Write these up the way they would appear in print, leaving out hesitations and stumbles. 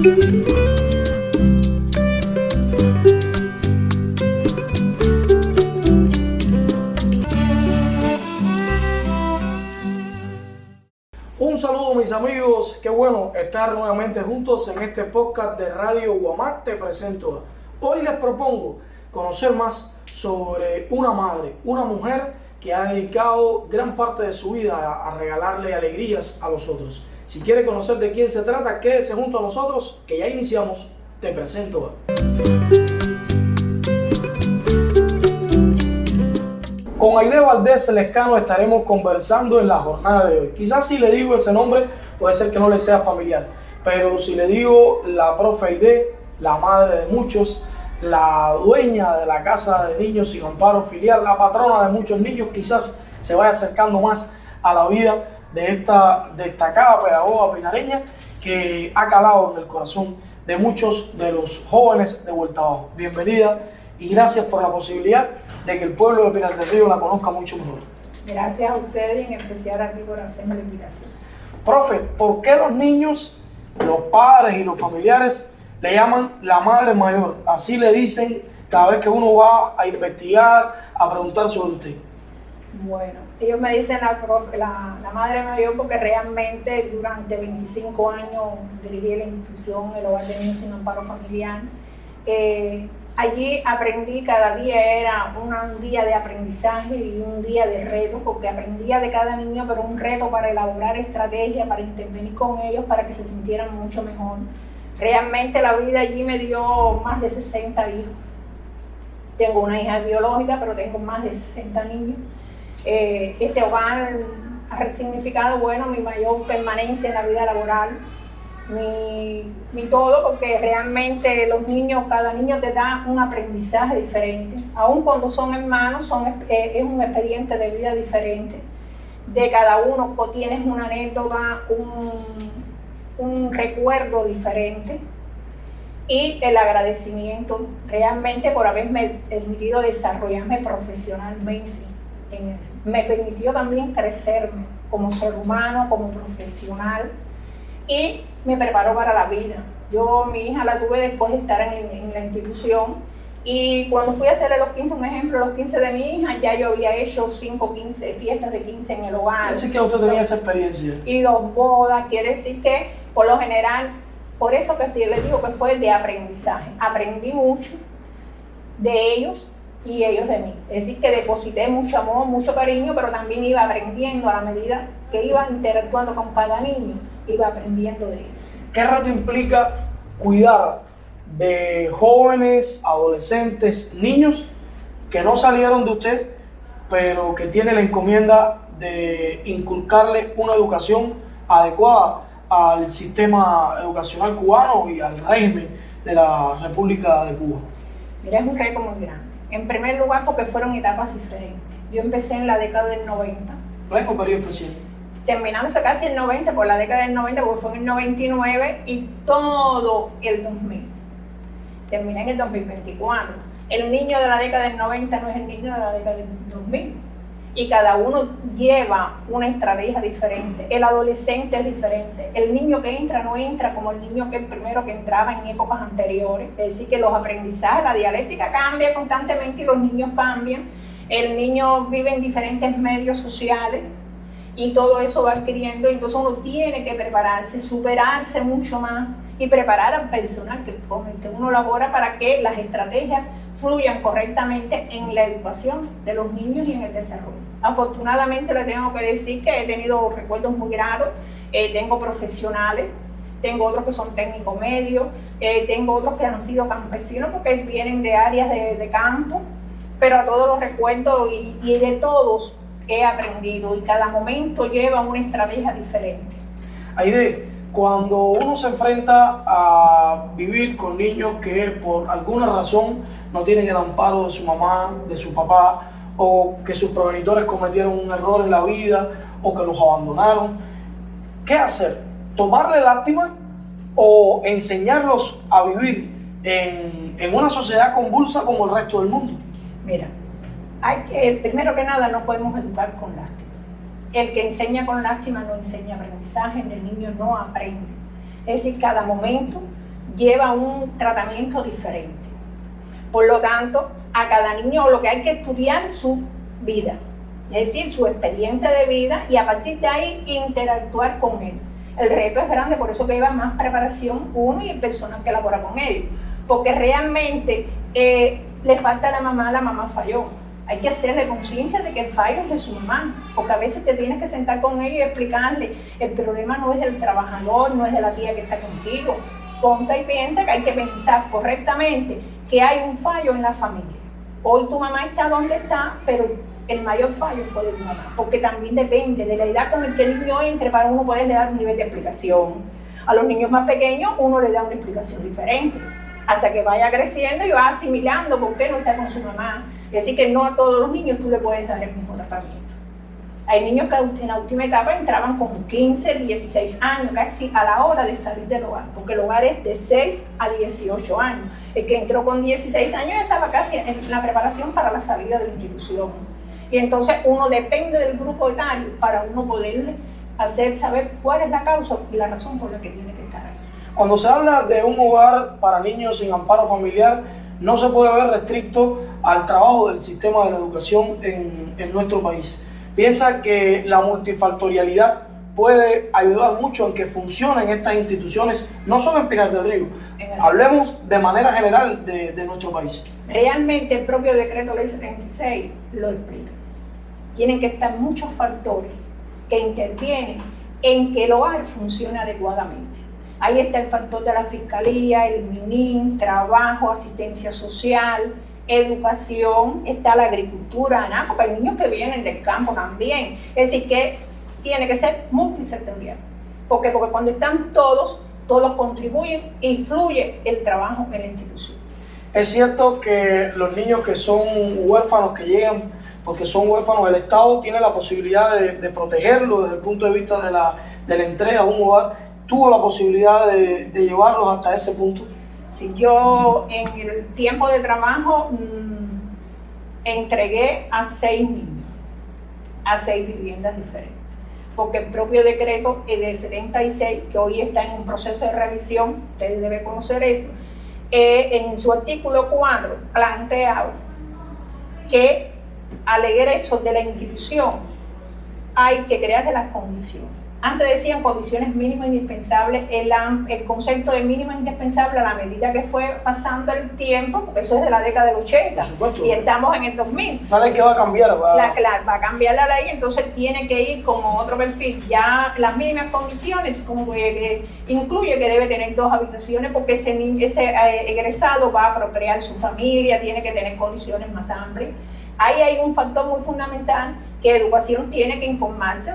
Un saludo, mis amigos, qué bueno estar nuevamente juntos en este podcast de Radio Guamá Te Presento. Hoy les propongo conocer más sobre una madre, una mujer que ha dedicado gran parte de su vida a regalarle alegrías a los otros. Si quiere conocer de quién se trata, quédese junto a nosotros, que ya iniciamos. Te presento. Con Aide Valdés Lescano estaremos conversando en la jornada de hoy. Quizás si le digo ese nombre puede ser que no le sea familiar, pero si le digo la profe Aide, la madre de muchos, la dueña de la casa de niños sin amparo filial, la patrona de muchos niños, quizás se vaya acercando más a la vida de esta destacada pedagoga pinareña que ha calado en el corazón de muchos de los jóvenes de Vuelta Abajo. Bienvenida y gracias por la posibilidad de que el pueblo de Pinar del Río la conozca mucho mejor. Gracias a ustedes y en especial a ti por hacerme la invitación. Profe, ¿por qué los niños, los padres y los familiares le llaman la madre mayor? Así le dicen cada vez que uno va a investigar, a preguntar sobre usted. Bueno, ellos me dicen la madre mayor porque realmente durante 25 años dirigí la institución, el Hogar de Niños sin Amparo Familiar. Allí aprendí, cada día era un día de aprendizaje y un día de reto, porque aprendía de cada niño, pero un reto para elaborar estrategias, para intervenir con ellos, para que se sintieran mucho mejor. Realmente la vida allí me dio más de 60 hijos. Tengo una hija biológica, pero tengo más de 60 niños. Ese hogar ha significado, bueno, mi mayor permanencia en la vida laboral, mi todo, porque realmente los niños, cada niño te da un aprendizaje diferente. Aun cuando son hermanos, es un expediente de vida diferente. De cada uno tienes una anécdota, un recuerdo diferente. Y el agradecimiento realmente por haberme permitido desarrollarme profesionalmente. Me permitió también crecerme como ser humano, como profesional, y me preparó para la vida. Mi hija la tuve después de estar en la institución, y cuando fui a hacerle los 15, un ejemplo, los 15 de mi hija, ya yo había hecho 5 fiestas de 15 en el hogar. Así que usted tenía esa experiencia. Y 2 bodas, quiere decir que por lo general, por eso que les digo que fue de aprendizaje. Aprendí mucho de ellos y ellos de mí. Es decir, que deposité mucho amor, mucho cariño, pero también iba aprendiendo a la medida que iba interactuando con cada niño, iba aprendiendo de ellos. ¿Qué reto implica cuidar de jóvenes, adolescentes, niños que no salieron de usted, pero que tiene la encomienda de inculcarle una educación adecuada al sistema educacional cubano y al régimen de la República de Cuba? Mira, es un reto muy grande. En primer lugar, porque fueron etapas diferentes. Yo empecé en la década del 90. Pleno periodo especial. Terminándose casi el 90, por la década del 90, porque fue en el 99 y todo el 2000. Terminé en el 2024. El niño de la década del 90 no es el niño de la década del 2000. Y cada uno lleva una estrategia diferente. El adolescente es diferente. El niño que entra no entra como el niño que primero que entraba en épocas anteriores. Es decir, que los aprendizajes, la dialéctica cambia constantemente y los niños cambian. El niño vive en diferentes medios sociales y todo eso va adquiriendo. Entonces uno tiene que prepararse, superarse mucho más y preparar al personal con el que uno labora para que las estrategias fluyan correctamente en la educación de los niños y en el desarrollo. Afortunadamente les tengo que decir que he tenido recuerdos muy gratos. Tengo profesionales, tengo otros que son técnicos medios, tengo otros que han sido campesinos porque vienen de áreas de campo, pero a todos los recuerdo y de todos he aprendido y cada momento lleva una estrategia diferente. Aide, cuando uno se enfrenta a vivir con niños que por alguna razón no tienen el amparo de su mamá, de su papá, o que sus progenitores cometieron un error en la vida, o que los abandonaron, ¿qué hacer? ¿Tomarle lástima o enseñarlos a vivir en una sociedad convulsa como el resto del mundo? Mira, primero que nada no podemos educar con lástima. El que enseña con lástima no enseña aprendizaje, el niño no aprende. Es decir, cada momento lleva un tratamiento diferente. Por lo tanto, a cada niño lo que hay que estudiar su vida, es decir, su expediente de vida, y a partir de ahí interactuar con él. El reto es grande, por eso que lleva más preparación uno y el personal que elabora con ellos, porque realmente le falta a la mamá falló. Hay que hacerle conciencia de que el fallo es de su mamá, porque a veces te tienes que sentar con ellos y explicarle, el problema no es del trabajador, no es de la tía que está contigo. Ponte y piensa que hay que pensar correctamente que hay un fallo en la familia. Hoy tu mamá está donde está, pero el mayor fallo fue de tu mamá, porque también depende de la edad con la que el niño entre para uno poderle dar un nivel de explicación. A los niños más pequeños uno le da una explicación diferente, hasta que vaya creciendo y va asimilando por qué no está con su mamá. Es decir, que no a todos los niños tú le puedes dar el mismo tratamiento. Hay niños que en la última etapa entraban con 15, 16 años, casi a la hora de salir del hogar, porque el hogar es de 6 a 18 años. El que entró con 16 años estaba casi en la preparación para la salida de la institución. Y entonces uno depende del grupo etario para uno poder hacer saber cuál es la causa y la razón por la que tiene que estar ahí. Cuando se habla de un hogar para niños sin amparo familiar, no se puede ver restricto al trabajo del sistema de la educación en nuestro país. Piensa que la multifactorialidad puede ayudar mucho en que funcionen estas instituciones, no solo en Pinar del Río, hablemos de manera general de nuestro país. Realmente el propio decreto ley 76 lo explica. Tienen que estar muchos factores que intervienen en que el hogar funcione adecuadamente. Ahí está el factor de la fiscalía, el MININ, trabajo, asistencia social, educación, está la agricultura, ¿no? Porque hay niños que vienen del campo también. Es decir, que tiene que ser multisectorial. Porque cuando están todos contribuyen y fluye el trabajo en la institución. Es cierto que los niños que son huérfanos, que llegan porque son huérfanos, el Estado tiene la posibilidad de protegerlos desde el punto de vista de la entrega a un hogar. ¿Tuvo la posibilidad de llevarlos hasta ese punto? Sí, yo en el tiempo de trabajo entregué a 6 niños, a 6 viviendas diferentes, porque el propio decreto del 76, que hoy está en un proceso de revisión, ustedes deben conocer eso, en su artículo 4 planteaba que al egreso de la institución hay que crearle las condiciones. Antes decían condiciones mínimas indispensables, el concepto de mínimas indispensables a la medida que fue pasando el tiempo, porque eso es de la década del 80 y estamos en el 2000. La ley que va a cambiar. Va a cambiar la ley, entonces tiene que ir como otro perfil. Ya las mínimas condiciones como que incluye que debe tener 2 habitaciones porque ese egresado va a procrear su familia, tiene que tener condiciones más amplias. Ahí hay un factor muy fundamental que educación tiene que informarse.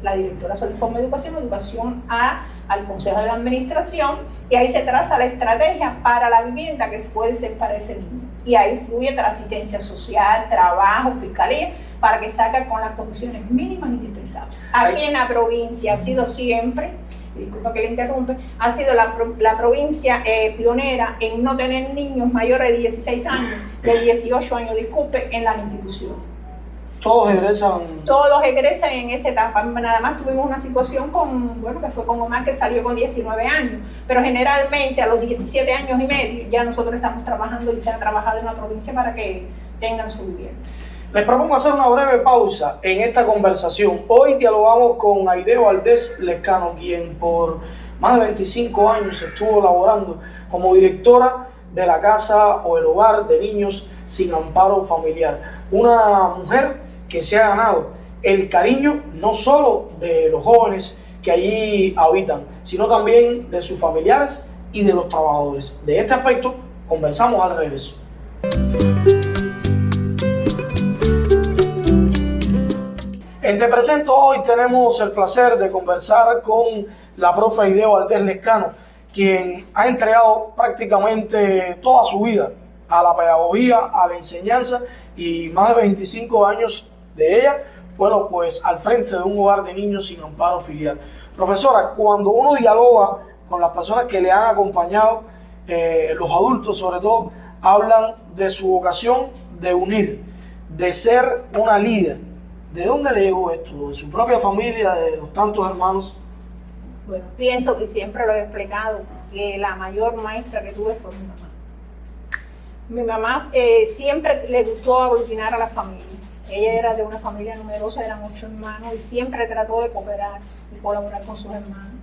La directora se informa de educación al Consejo de la Administración, y ahí se traza la estrategia para la vivienda que puede ser para ese niño. Y ahí fluye la asistencia social, trabajo, fiscalía, para que salga con las condiciones mínimas indispensables. Aquí en la provincia ha sido siempre, disculpa que le interrumpe, ha sido la provincia pionera en no tener niños mayores de 16 años, de 18 años, disculpe, en las instituciones. Todos egresan. Todos egresan en esa etapa. Nada más tuvimos una situación que fue con Omar, que salió con 19 años, pero generalmente a los 17 años y medio ya nosotros estamos trabajando y se ha trabajado en la provincia para que tengan su vivienda. Les propongo hacer una breve pausa en esta conversación. Hoy dialogamos con Aide Valdés Lescano, quien por más de 25 años estuvo laborando como directora de la casa o el hogar de niños sin amparo familiar. Una mujer que se ha ganado el cariño no solo de los jóvenes que allí habitan, sino también de sus familiares y de los trabajadores. De este aspecto conversamos al regreso. Entre presento hoy tenemos el placer de conversar con la profe Aide Valdés Lescano, quien ha entregado prácticamente toda su vida a la pedagogía, a la enseñanza, y más de 25 años de ella, bueno, pues al frente de un hogar de niños sin amparo filial. Profesora, cuando uno dialoga con las personas que le han acompañado, los adultos sobre todo, hablan de su vocación de unir, de ser una líder. ¿De dónde le llegó esto? ¿De su propia familia, de los tantos hermanos? Bueno, pienso que siempre lo he explicado, que la mayor maestra que tuve fue mi mamá. Mi mamá siempre le gustó aglutinar a la familia. Ella era de una familia numerosa, eran 8 hermanos y siempre trató de cooperar y colaborar con sus hermanos.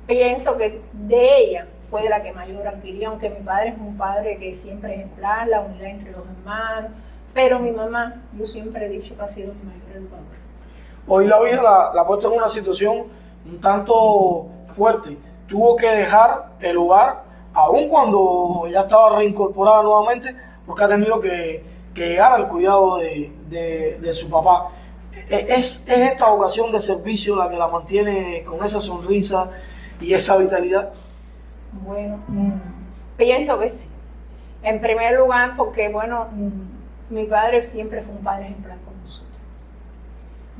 Pienso que de ella fue de la que mayor adquirió, aunque mi padre es un padre que siempre es ejemplar, la unidad entre los hermanos, pero mi mamá, yo siempre he dicho que ha sido mi mayor educadora. Hoy la vida la ha puesto en una situación un tanto fuerte. Tuvo que dejar el hogar, aun cuando ya estaba reincorporada nuevamente, porque ha tenido que llegar al cuidado de su papá. ¿Es esta vocación de servicio la que la mantiene con esa sonrisa y esa vitalidad? Bueno, pienso que sí. En primer lugar, porque bueno, mi padre siempre fue un padre ejemplar con nosotros.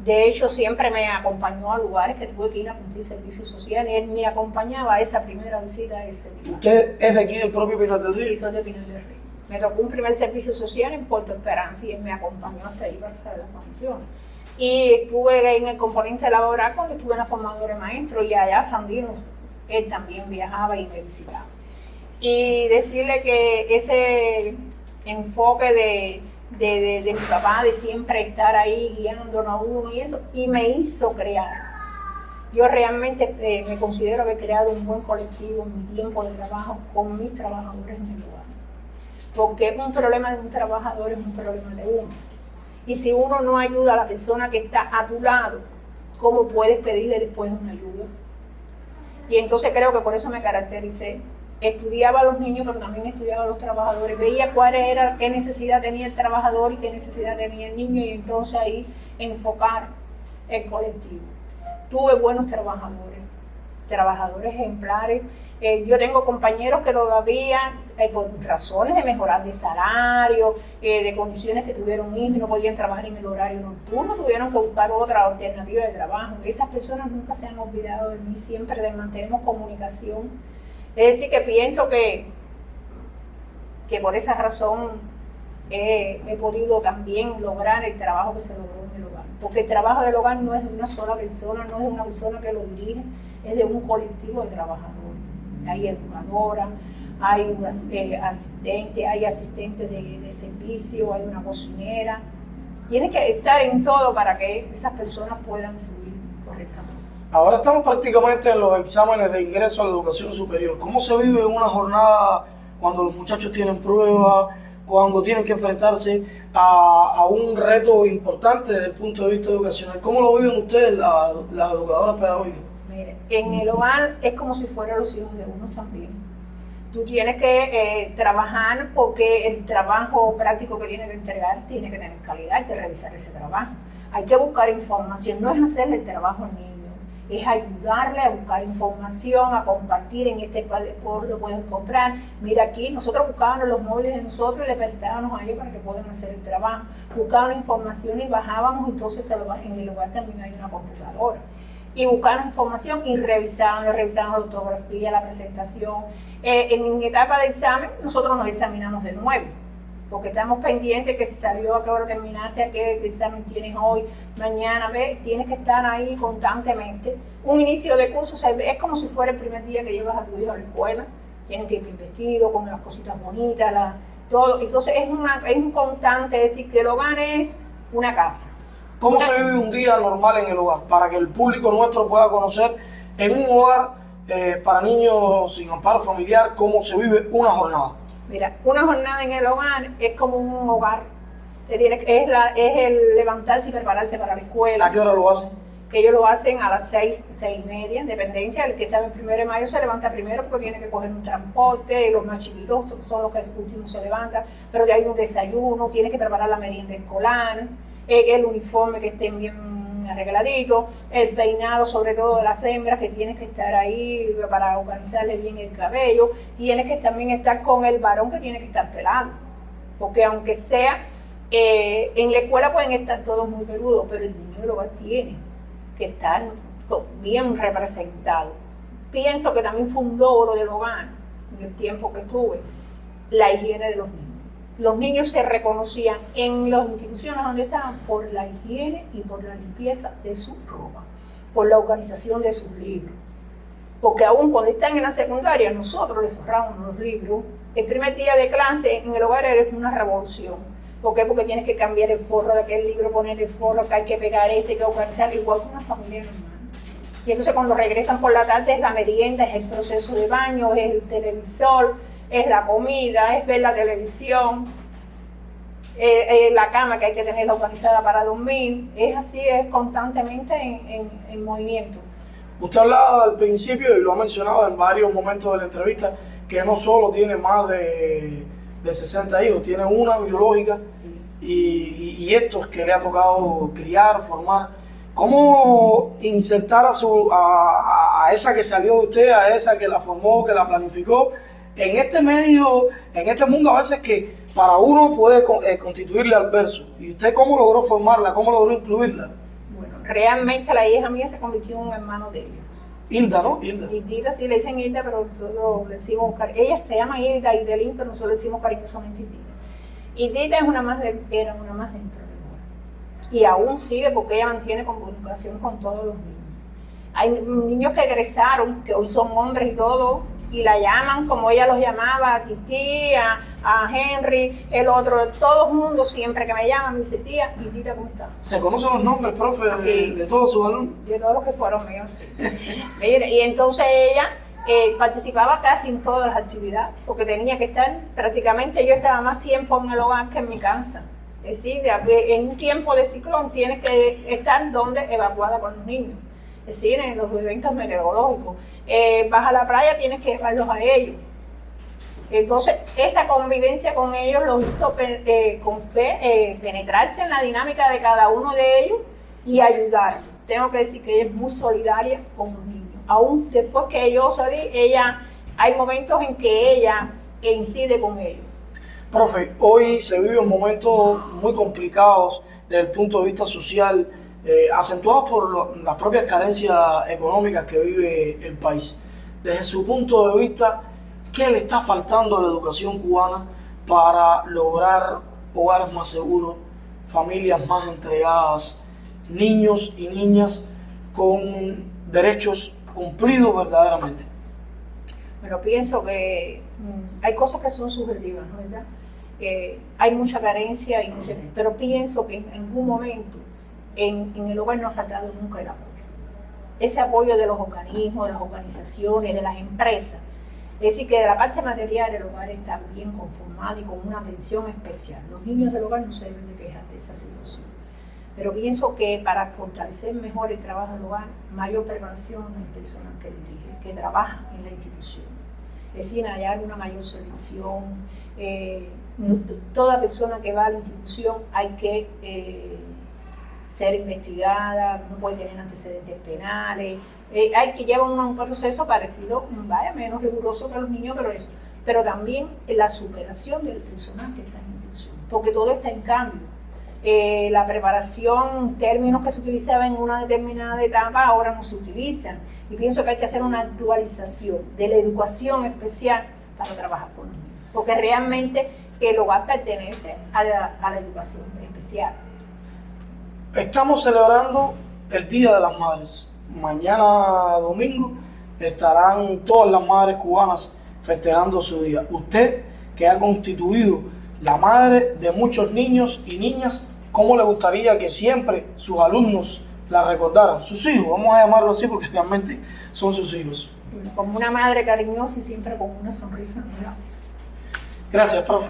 De hecho, siempre me acompañó a lugares que tuve que ir a cumplir servicios sociales. Él me acompañaba a esa primera visita a ese lugar. ¿Usted es de aquí, del propio Pinar del Río? Sí, soy de Pinar del Río. Me tocó un primer servicio social en Puerto Esperanza y él me acompañó hasta ahí para hacer las formaciones. Y estuve en el componente laboral cuando estuve en la formadora de maestros y allá Sandino, él también viajaba y me visitaba. Y decirle que ese enfoque de mi papá, de siempre estar ahí guiándonos a uno y eso, y me hizo crear. Yo realmente me considero haber creado un buen colectivo en mi tiempo de trabajo con mis trabajadores en el lugar. Porque un problema de un trabajador es un problema de uno. Y si uno no ayuda a la persona que está a tu lado, ¿cómo puedes pedirle después una ayuda? Y entonces creo que por eso me caractericé. Estudiaba a los niños, pero también estudiaba a los trabajadores. Veía qué necesidad tenía el trabajador y qué necesidad tenía el niño, y entonces ahí enfocar el colectivo. Tuve buenos trabajadores ejemplares. Yo tengo compañeros que todavía, por razones de mejorar de salario, de condiciones que tuvieron hijos y no podían trabajar en el horario nocturno, tuvieron que buscar otra alternativa de trabajo. Esas personas nunca se han olvidado de mí, siempre mantenemos comunicación. Es decir, que pienso que por esa razón he podido también lograr el trabajo que se logró en el hogar. Porque el trabajo del hogar no es de una sola persona, no es de una persona que lo dirige, es de un colectivo de trabajadores. Hay educadoras, hay asistentes de servicio, hay una cocinera. Tiene que estar en todo para que esas personas puedan fluir correctamente. Ahora estamos prácticamente en los exámenes de ingreso a la educación superior. ¿Cómo se vive una jornada cuando los muchachos tienen pruebas, cuando tienen que enfrentarse a un reto importante desde el punto de vista educacional? ¿Cómo lo viven ustedes, las educadoras pedagógicas? Mire, en el hogar es como si fueran los hijos de uno también. Tú tienes que trabajar porque el trabajo práctico que tienes que entregar tiene que tener calidad, hay que revisar ese trabajo. Hay que buscar información, no es hacerle el trabajo al niño, es ayudarle a buscar información, a compartir en este cuadro, lo pueden encontrar. Mira aquí, nosotros buscábamos los móviles de nosotros y le prestábamos a ellos para que puedan hacer el trabajo. Buscábamos información y bajábamos, entonces en el lugar también hay una computadora. Y buscaron información y revisaron la ortografía, la presentación. En etapa de examen, nosotros nos examinamos de nuevo, porque estamos pendientes que si salió, a qué hora terminaste, a qué examen tienes hoy, mañana, tienes que estar ahí constantemente. Un inicio de curso es como si fuera el primer día que llevas a tu hijo a la escuela, tienen que ir bien vestido, con las cositas bonitas, todo. Entonces es un constante, es decir, que el hogar es una casa. ¿Cómo se vive un día normal en el hogar? Para que el público nuestro pueda conocer en un hogar para niños sin amparo familiar, cómo se vive una jornada. Mira, una jornada en el hogar es como un hogar. Es el levantarse y prepararse para la escuela. ¿A qué hora lo hacen? Ellos lo hacen a las 6:30, en dependencia. El que está en 1 de mayo se levanta primero porque tiene que coger un transporte, los más chiquitos son los que últimos se levantan, pero ya hay un desayuno, tiene que preparar la merienda escolar, el uniforme que estén bien arregladito, el peinado sobre todo de las hembras que tienes que estar ahí para organizarle bien el cabello, tienes que también estar con el varón que tiene que estar pelado, porque aunque sea en la escuela pueden estar todos muy peludos, pero el niño del hogar tiene que estar bien representado. Pienso que también fue un logro del hogar en el tiempo que estuve, la higiene de los niños. Los niños se reconocían en las instituciones donde estaban por la higiene y por la limpieza de su ropa, por la organización de sus libros. porque aún cuando están en la secundaria, nosotros les forramos los libros. El primer día de clase en el hogar es una revolución. ¿Por qué? Porque tienes que cambiar el forro de aquel libro, poner el forro, que hay que pegar que organizar, igual que una familia normal. Y entonces cuando regresan por la tarde es la merienda, es el proceso de baño, es el televisor, es la comida, es ver la televisión, la cama que hay que tenerla organizada para dormir. Es así, es constantemente en movimiento. Usted hablaba al principio, y lo ha mencionado en varios momentos de la entrevista, que no solo tiene más de 60 hijos, tiene una biológica, sí, y estos que le ha tocado criar, formar. ¿Cómo insertar a esa que salió de usted, a esa que la formó, que la planificó, en este medio, en este mundo a veces que para uno puede constituirle adverso? ¿Y usted cómo logró formarla, cómo logró incluirla? Bueno, realmente la hija mía se convirtió en un hermano de ellos. Hilda, ¿no? Hilda. Hilda, sí, le dicen Hilda, pero nosotros le decimos, ella se llama Hilda y Delín, pero nosotros le decimos cariñosamente Hilda. Hilda es una más era una más dentro de nosotros. Y aún sigue porque ella mantiene comunicación con todos los niños. Hay niños que egresaron, que hoy son hombres y todo, y la llaman como ella los llamaba, a Titi, a Henry, el otro, todo el mundo siempre que me llama me dice, tía, Hildita, ¿cómo está? ¿Se conocen los nombres, profe, sí, de todos sus alumnos? De todos los que fueron míos, sí. Mire, y entonces ella participaba casi en todas las actividades, porque tenía que estar, prácticamente yo estaba más tiempo en el hogar que en mi casa. Es decir, en un tiempo de ciclón tienes que estar donde evacuada con los niños. Es decir, en los eventos meteorológicos. Vas a la playa, tienes que llevarlos a ellos. Entonces, esa convivencia con ellos los hizo penetrarse en la dinámica de cada uno de ellos y ayudar. Tengo que decir que ella es muy solidaria con los niños. Aún después que yo salí, hay momentos en que ella incide con ellos. Profe, hoy se viven momentos muy complicados desde el punto de vista social, acentuados por las propias carencias económicas que vive el país. Desde su punto de vista, ¿qué le está faltando a la educación cubana para lograr hogares más seguros, familias más entregadas, niños y niñas con derechos cumplidos verdaderamente? Bueno, pienso que hay cosas que son subjetivas, ¿no? ¿Verdad? Hay mucha carencia, pero pienso que en algún momento en el hogar no ha faltado nunca el apoyo. Ese apoyo de los organismos, de las organizaciones, de las empresas. Es decir, que de la parte material el hogar está bien conformado y con una atención especial. Los niños del hogar no se deben de quejar de esa situación. Pero pienso que para fortalecer mejor el trabajo del hogar, mayor preparación en el personal que dirige, que trabaja en la institución. Es decir, hallar una mayor selección. Toda persona que va a la institución hay que ser investigada, no puede tener antecedentes penales, hay que llevar un proceso parecido, menos riguroso que los niños, pero también la superación del personal que está en la institución, porque todo está en cambio. La preparación, términos que se utilizaban en una determinada etapa ahora no se utilizan, y pienso que hay que hacer una actualización de la educación especial para trabajar con niños, porque realmente el hogar pertenece a la educación especial. Estamos celebrando el Día de las Madres. Mañana domingo estarán todas las madres cubanas festejando su día. Usted, que ha constituido la madre de muchos niños y niñas, ¿cómo le gustaría que siempre sus alumnos la recordaran? Sus hijos, vamos a llamarlo así porque realmente son sus hijos. Como una madre cariñosa y siempre con una sonrisa. Gracias, profe.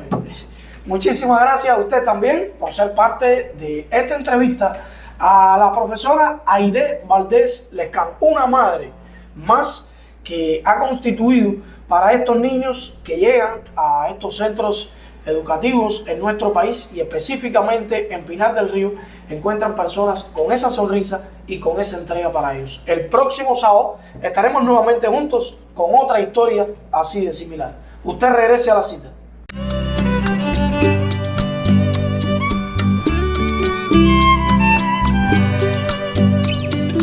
Muchísimas gracias a usted también por ser parte de esta entrevista a la profesora Aide Valdés Lescán, una madre más que ha constituido para estos niños que llegan a estos centros educativos en nuestro país y específicamente en Pinar del Río, encuentran personas con esa sonrisa y con esa entrega para ellos. El próximo sábado estaremos nuevamente juntos con otra historia así de similar. Usted regrese a la cita.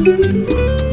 Thank you.